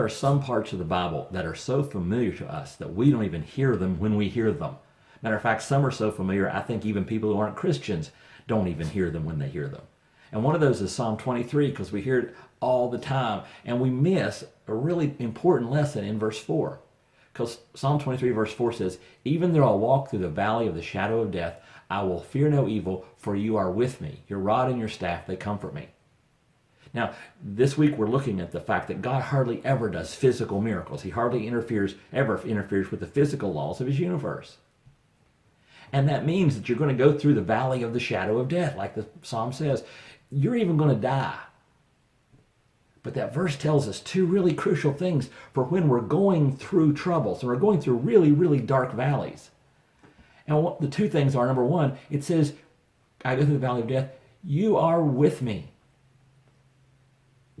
are some parts of the Bible that are so familiar to us that we don't even hear them when we hear them. Matter of fact, some are so familiar, I think even people who aren't Christians don't even hear them when they hear them. And one of those is Psalm 23, because we hear it all the time, and we miss a really important lesson in verse 4. Because Psalm 23 verse 4 says, "Even though I walk through the valley of the shadow of death, I will fear no evil, for you are with me. Your rod and your staff, they comfort me." Now, this week we're looking at the fact that God hardly ever does physical miracles. He hardly ever interferes with the physical laws of his universe. And that means that you're going to go through the valley of the shadow of death, like the psalm says. You're even going to die. But that verse tells us two really crucial things for when we're going through troubles and we're going through really, really dark valleys. And what the two things are, number one, it says, I go through the valley of death, you are with me.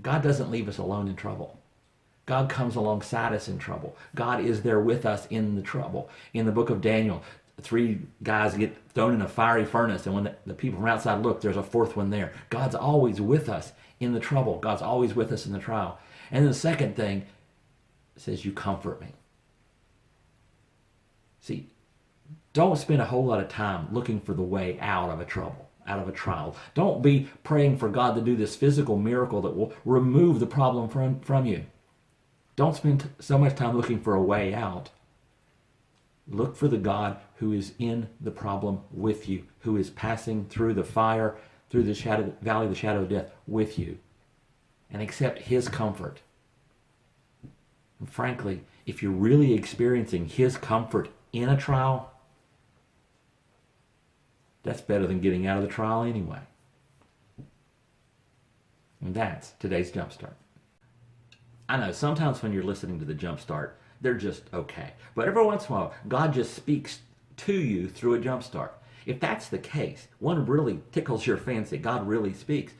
God doesn't leave us alone in trouble. God comes alongside us in trouble. God is there with us in the trouble. In the book of Daniel, 3 guys get thrown in a fiery furnace, and when the people from outside look, there's a fourth one there. God's always with us in the trouble. God's always with us in the trial. And then the second thing says, you comfort me. See, don't spend a whole lot of time looking for the way out of a trouble, out of a trial. Don't be praying for God to do this physical miracle that will remove the problem from you. Don't spend so much time looking for a way out. Look for the God who is in the problem with you, who is passing through the fire, through the valley of the shadow of death with you, and accept his comfort. And frankly, if you're really experiencing his comfort in a trial, that's better than getting out of the trial anyway. And that's today's Jumpstart. I know sometimes when you're listening to the Jumpstart, they're just okay. But every once in a while, God just speaks to you through a Jumpstart. If that's the case, one really tickles your fancy, God really speaks,